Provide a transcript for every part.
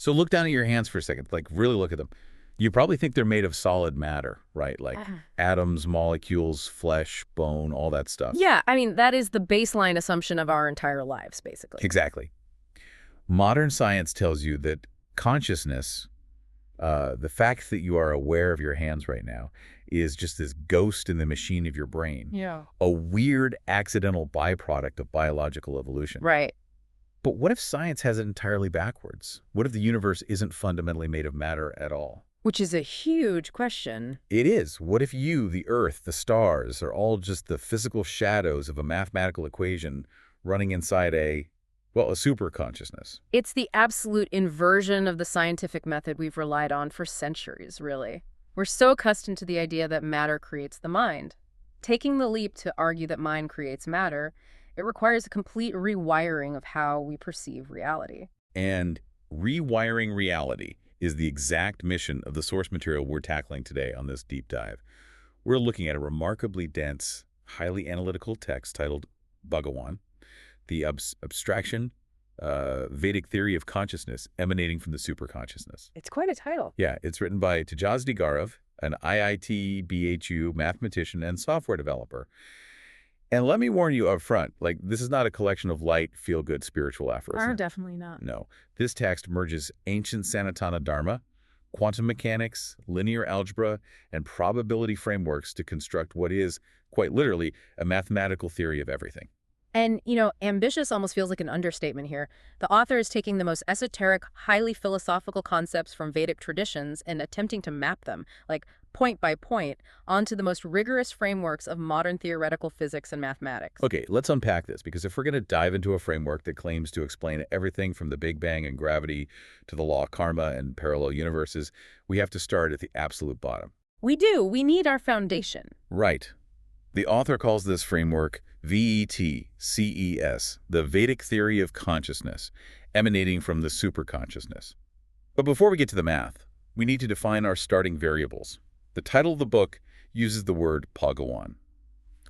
So look down at your hands for a second, like really look at them. You probably think they're made of solid matter, right? Like atoms, molecules, flesh, bone, all that stuff. Yeah, I mean, that is the baseline assumption of our entire lives, basically. Exactly. Modern science tells you that consciousness, the fact that you are aware of your hands right now, is just this ghost in the machine of your brain. Yeah. A weird accidental byproduct of biological evolution. Right. But what if science has it entirely backwards? What if the universe isn't fundamentally made of matter at all? Which is a huge question. It is. What if you, the Earth, the stars, are all just the physical shadows of a mathematical equation running inside well, a superconsciousness? It's the absolute inversion of the scientific method we've relied on for centuries, really. We're so accustomed to the idea that matter creates the mind. Taking the leap to argue that mind creates matter, it requires a complete rewiring of how we perceive reality. And rewiring reality is the exact mission of the source material we're tackling today on this deep dive. We're looking at a remarkably dense, highly analytical text titled Bhagawan, the abstraction, Vedic Theory of Consciousness emanating from the superconsciousness. It's quite a title. Yeah, it's written by Tajazdi Gaurav, an IIT BHU mathematician and software developer. And let me warn you up front, like, this is not a collection of light, feel-good spiritual aphorisms. Definitely not. No. This text merges ancient Sanatana Dharma, quantum mechanics, linear algebra, and probability frameworks to construct what is, quite literally, a mathematical theory of everything. And, ambitious almost feels like an understatement here. The author is taking the most esoteric, highly philosophical concepts from Vedic traditions and attempting to map them, like point by point, onto the most rigorous frameworks of modern theoretical physics and mathematics. Okay, let's unpack this, because if we're going to dive into a framework that claims to explain everything from the Big Bang and gravity to the law of karma and parallel universes, we have to start at the absolute bottom. We do. We need our foundation. Right. The author calls this framework VETCES, the Vedic Theory of Consciousness, emanating from the superconsciousness. But before we get to the math, we need to define our starting variables. The title of the book uses the word Bhagawan.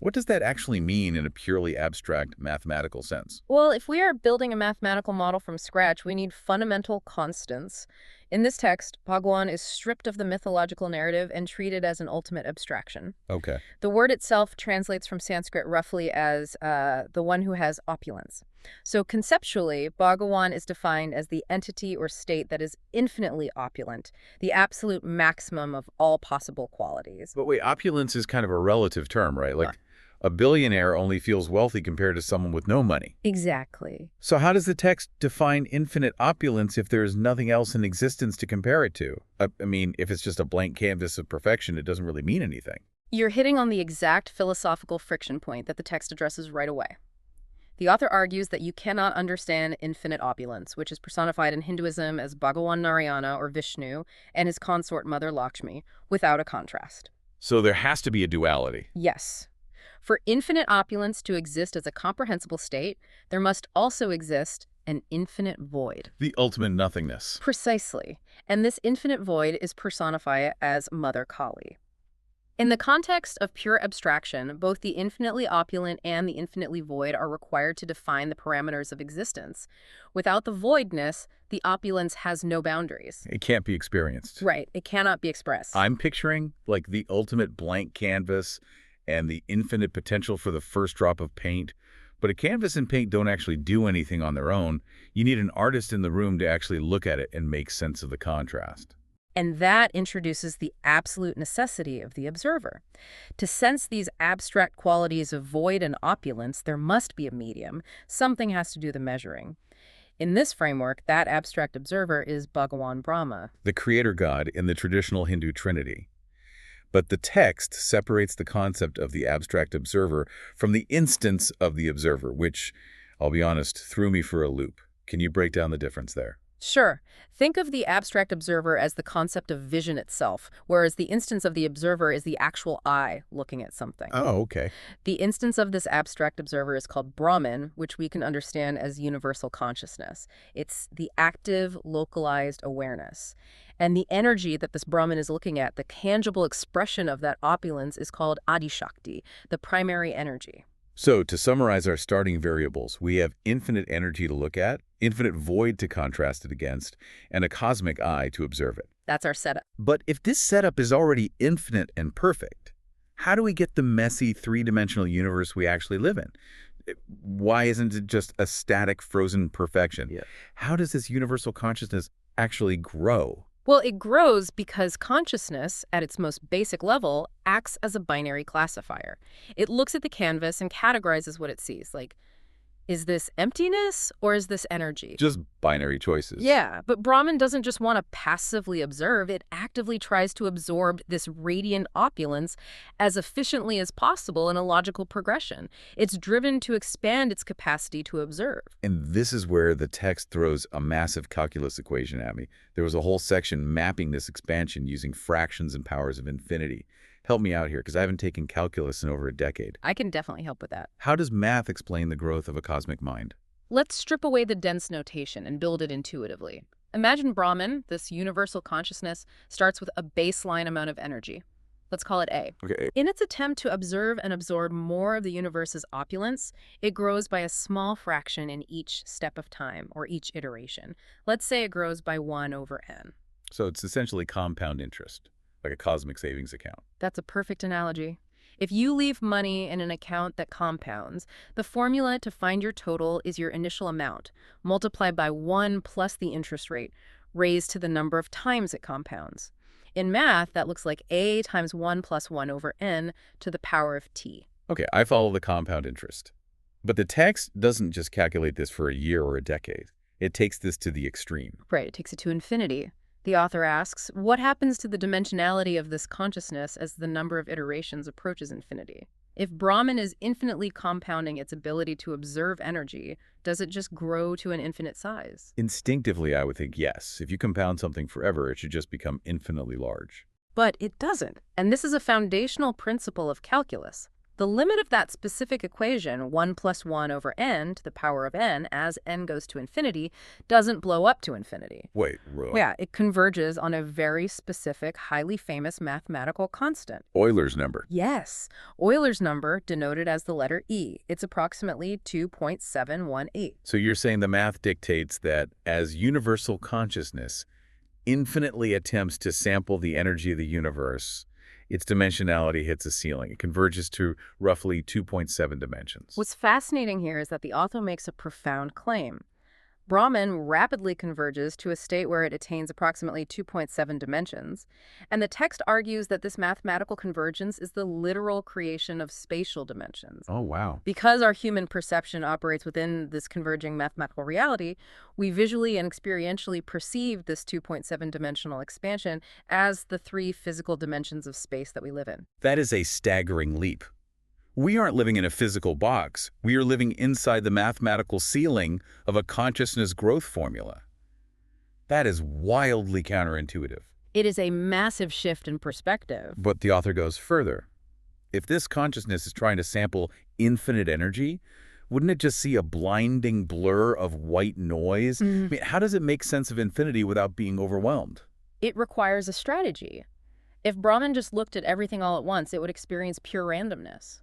What does that actually mean in a purely abstract mathematical sense? Well, if we are building a mathematical model from scratch, we need fundamental constants. In this text, Bhagawan is stripped of the mythological narrative and treated as an ultimate abstraction. Okay. The word itself translates from Sanskrit roughly as the one who has opulence. So conceptually, Bhagawan is defined as the entity or state that is infinitely opulent, the absolute maximum of all possible qualities. But wait, opulence is kind of a relative term, right? Like, a billionaire only feels wealthy compared to someone with no money. Exactly. So how does the text define infinite opulence if there is nothing else in existence to compare it to? I mean, if it's just a blank canvas of perfection, it doesn't really mean anything. You're hitting on the exact philosophical friction point that the text addresses right away. The author argues that you cannot understand infinite opulence, which is personified in Hinduism as Bhagawan Narayana or Vishnu and his consort Mother Lakshmi, without a contrast. So there has to be a duality. Yes. For infinite opulence to exist as a comprehensible state, there must also exist an infinite void. The ultimate nothingness. Precisely. And this infinite void is personified as Mother Kali. In the context of pure abstraction, both the infinitely opulent and the infinitely void are required to define the parameters of existence. Without the voidness, the opulence has no boundaries. It can't be experienced. Right. It cannot be expressed. I'm picturing like the ultimate blank canvas and the infinite potential for the first drop of paint. But a canvas and paint don't actually do anything on their own. You need an artist in the room to actually look at it and make sense of the contrast. And that introduces the absolute necessity of the observer. To sense these abstract qualities of void and opulence, there must be a medium. Something has to do the measuring. In this framework, that abstract observer is Bhagawan Brahma, the creator god in the traditional Hindu trinity. But the text separates the concept of the abstract observer from the instance of the observer, which, I'll be honest, threw me for a loop. Can you break down the difference there? Sure. Think of the abstract observer as the concept of vision itself, whereas the instance of the observer is the actual eye looking at something. Oh, okay. The instance of this abstract observer is called Brahman, which we can understand as universal consciousness. It's the active, localized awareness. And the energy that this Brahman is looking at, the tangible expression of that opulence, is called Adishakti, the primary energy. So, to summarize our starting variables, we have infinite energy to look at, infinite void to contrast it against, and a cosmic eye to observe it. That's our setup. But if this setup is already infinite and perfect, how do we get the messy three-dimensional universe we actually live in? Why isn't it just a static, frozen perfection? Yeah. How does this universal consciousness actually grow? Well, it grows because consciousness, at its most basic level, acts as a binary classifier. It looks at the canvas and categorizes what it sees, like, is this emptiness or is this energy? Just binary choices. Yeah, but Brahman doesn't just want to passively observe, it actively tries to absorb this radiant opulence as efficiently as possible in a logical progression. It's driven to expand its capacity to observe. And this is where the text throws a massive calculus equation at me. There was a whole section mapping this expansion using fractions and powers of infinity. Help me out here, because I haven't taken calculus in over a decade. I can definitely help with that. How does math explain the growth of a cosmic mind? Let's strip away the dense notation and build it intuitively. Imagine Brahman, this universal consciousness, starts with a baseline amount of energy. Let's call it A. Okay. In its attempt to observe and absorb more of the universe's opulence, it grows by a small fraction in each step of time, or each iteration. Let's say it grows by 1 over n. So it's essentially compound interest, like a cosmic savings account. That's a perfect analogy. If you leave money in an account that compounds, the formula to find your total is your initial amount, multiplied by 1 plus the interest rate, raised to the number of times it compounds. In math, that looks like A times 1 plus 1 over n to the power of t. Okay, I follow the compound interest. But the text doesn't just calculate this for a year or a decade. It takes this to the extreme. Right, it takes it to infinity. The author asks, what happens to the dimensionality of this consciousness as the number of iterations approaches infinity? If Brahman is infinitely compounding its ability to observe energy, does it just grow to an infinite size? Instinctively, I would think yes. If you compound something forever, it should just become infinitely large. But it doesn't. And this is a foundational principle of calculus. The limit of that specific equation, 1 plus 1 over n to the power of n, as n goes to infinity, doesn't blow up to infinity. Wait, really? Yeah, it converges on a very specific, highly famous mathematical constant. Euler's number. Yes, Euler's number, denoted as the letter E. It's approximately 2.718. So you're saying the math dictates that as universal consciousness infinitely attempts to sample the energy of the universe, its dimensionality hits a ceiling. It converges to roughly 2.7 dimensions. What's fascinating here is that the author makes a profound claim. Brahman rapidly converges to a state where it attains approximately 2.7 dimensions, and the text argues that this mathematical convergence is the literal creation of spatial dimensions. Oh, wow. Because our human perception operates within this converging mathematical reality, we visually and experientially perceive this 2.7-dimensional expansion as the 3 physical dimensions of space that we live in. That is a staggering leap. We aren't living in a physical box. We are living inside the mathematical ceiling of a consciousness growth formula. That is wildly counterintuitive. It is a massive shift in perspective. But the author goes further. If this consciousness is trying to sample infinite energy, wouldn't it just see a blinding blur of white noise? I mean, how does it make sense of infinity without being overwhelmed? It requires a strategy. If Brahman just looked at everything all at once, it would experience pure randomness.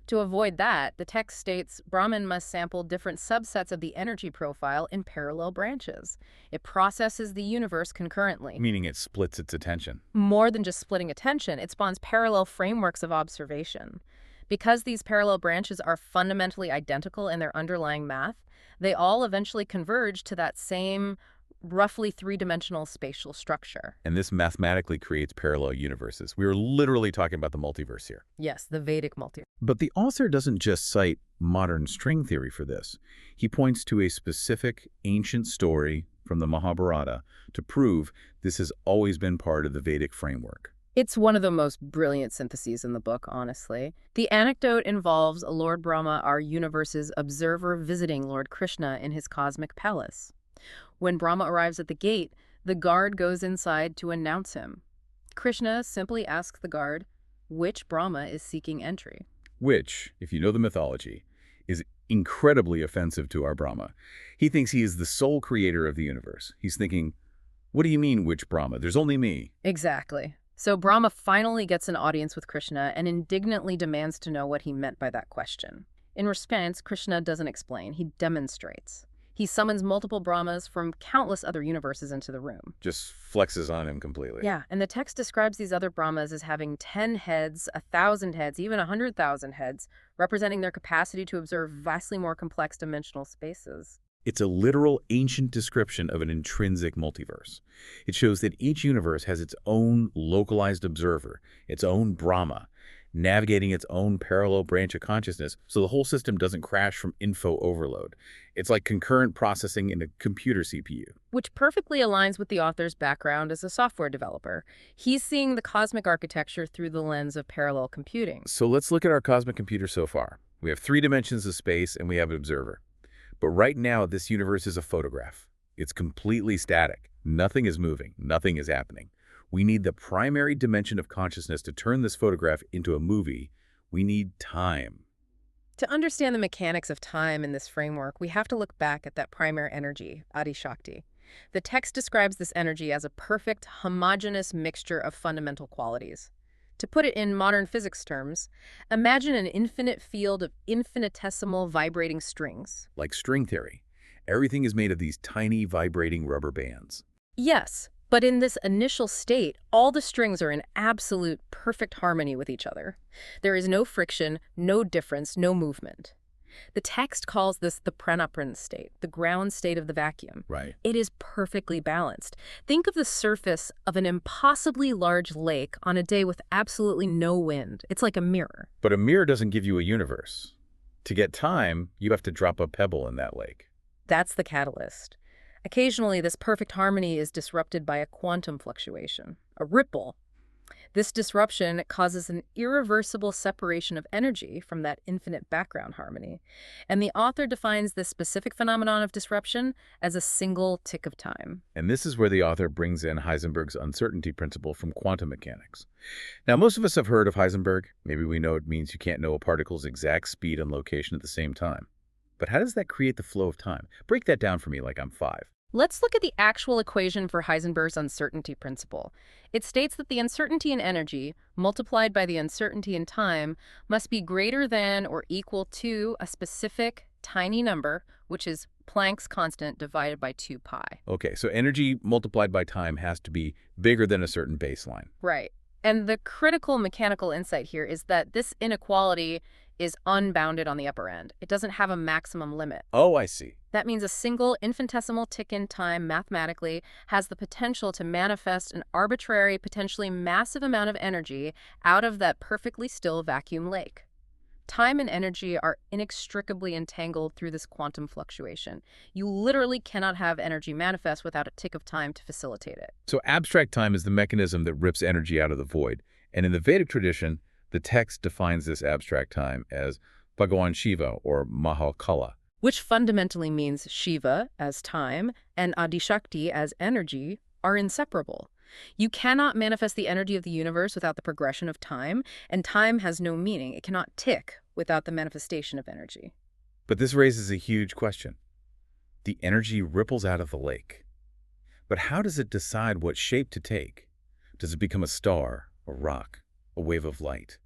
To avoid that, the text states Brahman must sample different subsets of the energy profile in parallel branches. It processes the universe concurrently. Meaning it splits its attention. More than just splitting attention, it spawns parallel frameworks of observation. Because these parallel branches are fundamentally identical in their underlying math, they all eventually converge to that same roughly 3-dimensional spatial structure. And this mathematically creates parallel universes. We are literally talking about the multiverse here. Yes, the Vedic multiverse. But the author doesn't just cite modern string theory for this. He points to a specific ancient story from the Mahabharata to prove this has always been part of the Vedic framework. It's one of the most brilliant syntheses in the book, honestly. The anecdote involves Lord Brahma, our universe's observer, visiting Lord Krishna in his cosmic palace. When Brahma arrives at the gate, the guard goes inside to announce him. Krishna simply asks the guard which Brahma is seeking entry. Which, if you know the mythology, is incredibly offensive to our Brahma. He thinks he is the sole creator of the universe. He's thinking, what do you mean, which Brahma? There's only me. Exactly. So Brahma finally gets an audience with Krishna and indignantly demands to know what he meant by that question. In response, Krishna doesn't explain, he demonstrates. He summons multiple Brahmas from countless other universes into the room. Just flexes on him completely. Yeah, and the text describes these other Brahmas as having 10 heads, 1,000 heads, even 100,000 heads, representing their capacity to observe vastly more complex dimensional spaces. It's a literal ancient description of an intrinsic multiverse. It shows that each universe has its own localized observer, its own Brahma, navigating its own parallel branch of consciousness, so the whole system doesn't crash from info overload. It's like concurrent processing in a computer CPU. Which perfectly aligns with the author's background as a software developer. He's seeing the cosmic architecture through the lens of parallel computing. So let's look at our cosmic computer so far. We have 3 dimensions of space and we have an observer. But right now, this universe is a photograph. It's completely static. Nothing is moving. Nothing is happening. We need the primary dimension of consciousness to turn this photograph into a movie. We need time. To understand the mechanics of time in this framework, we have to look back at that primary energy, Adi Shakti. The text describes this energy as a perfect, homogeneous mixture of fundamental qualities. To put it in modern physics terms, imagine an infinite field of infinitesimal vibrating strings. Like string theory, everything is made of these tiny vibrating rubber bands. Yes, but in this initial state, all the strings are in absolute perfect harmony with each other. There is no friction, no difference, no movement. The text calls this the pranapran state, the ground state of the vacuum. Right. It is perfectly balanced. Think of the surface of an impossibly large lake on a day with absolutely no wind. It's like a mirror. But a mirror doesn't give you a universe. To get time, you have to drop a pebble in that lake. That's the catalyst. Occasionally, this perfect harmony is disrupted by a quantum fluctuation, a ripple. This disruption causes an irreversible separation of energy from that infinite background harmony. And the author defines this specific phenomenon of disruption as a single tick of time. And this is where the author brings in Heisenberg's uncertainty principle from quantum mechanics. Now, most of us have heard of Heisenberg. Maybe we know it means you can't know a particle's exact speed and location at the same time. But how does that create the flow of time? Break that down for me like I'm 5. Let's look at the actual equation for Heisenberg's uncertainty principle. It states that the uncertainty in energy, multiplied by the uncertainty in time, must be greater than or equal to a specific tiny number, which is Planck's constant divided by 2 pi. Okay, so energy multiplied by time has to be bigger than a certain baseline. Right. And the critical mechanical insight here is that this inequality is unbounded on the upper end. It doesn't have a maximum limit. Oh, I see. That means a single infinitesimal tick in time mathematically has the potential to manifest an arbitrary, potentially massive amount of energy out of that perfectly still vacuum lake. Time and energy are inextricably entangled through this quantum fluctuation. You literally cannot have energy manifest without a tick of time to facilitate it. So abstract time is the mechanism that rips energy out of the void. And in the Vedic tradition, the text defines this abstract time as Bhagawan Shiva or Mahakala. Which fundamentally means Shiva as time and Adishakti as energy are inseparable. You cannot manifest the energy of the universe without the progression of time, and time has no meaning. It cannot tick without the manifestation of energy. But this raises a huge question. The energy ripples out of the lake. But how does it decide what shape to take? Does it become a star, a rock, a wave of light?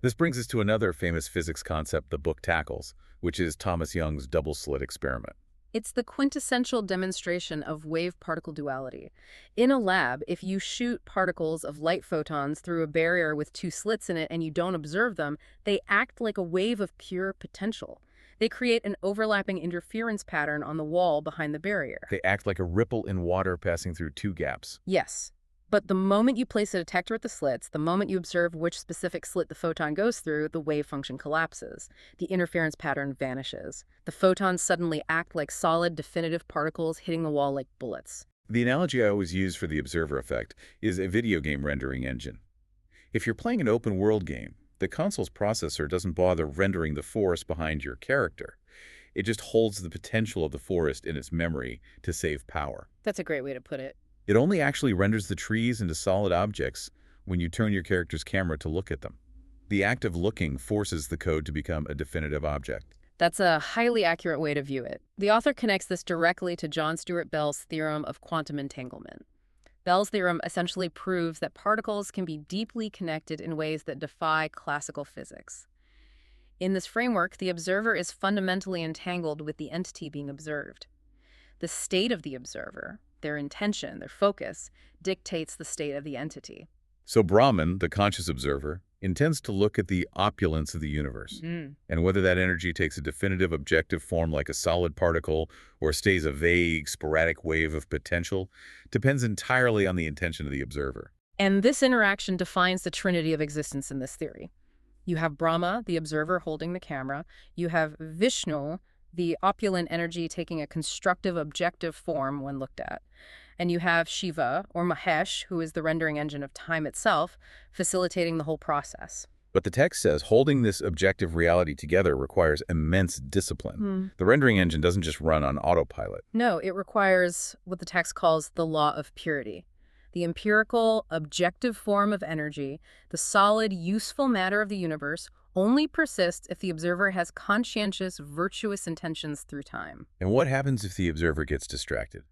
This brings us to another famous physics concept the book tackles, which is Thomas Young's double-slit experiment. It's the quintessential demonstration of wave-particle duality. In a lab, if you shoot particles of light photons through a barrier with 2 slits in it and you don't observe them, they act like a wave of pure potential. They create an overlapping interference pattern on the wall behind the barrier. They act like a ripple in water passing through 2 gaps. Yes. But the moment you place a detector at the slits, the moment you observe which specific slit the photon goes through, the wave function collapses. The interference pattern vanishes. The photons suddenly act like solid, definitive particles hitting the wall like bullets. The analogy I always use for the observer effect is a video game rendering engine. If you're playing an open-world game, the console's processor doesn't bother rendering the forest behind your character. It just holds the potential of the forest in its memory to save power. That's a great way to put it. It only actually renders the trees into solid objects when you turn your character's camera to look at them. The act of looking forces the code to become a definitive object. That's a highly accurate way to view it. The author connects this directly to John Stuart Bell's theorem of quantum entanglement. Bell's theorem essentially proves that particles can be deeply connected in ways that defy classical physics. In this framework, the observer is fundamentally entangled with the entity being observed. The state of the observer, their intention, their focus, dictates the state of the entity. So Brahman, the conscious observer, intends to look at the opulence of the universe. And whether that energy takes a definitive objective form like a solid particle or stays a vague, sporadic wave of potential depends entirely on the intention of the observer. And this interaction defines the trinity of existence in this theory. You have Brahma, the observer, holding the camera. You have Vishnu, the opulent energy taking a constructive objective form when looked at. And you have Shiva, or Mahesh, who is the rendering engine of time itself, facilitating the whole process. But the text says holding this objective reality together requires immense discipline. The rendering engine doesn't just run on autopilot. No, it requires what the text calls the law of purity. The empirical, objective form of energy, the solid, useful matter of the universe, only persists if the observer has conscientious, virtuous intentions through time. And what happens if the observer gets distracted?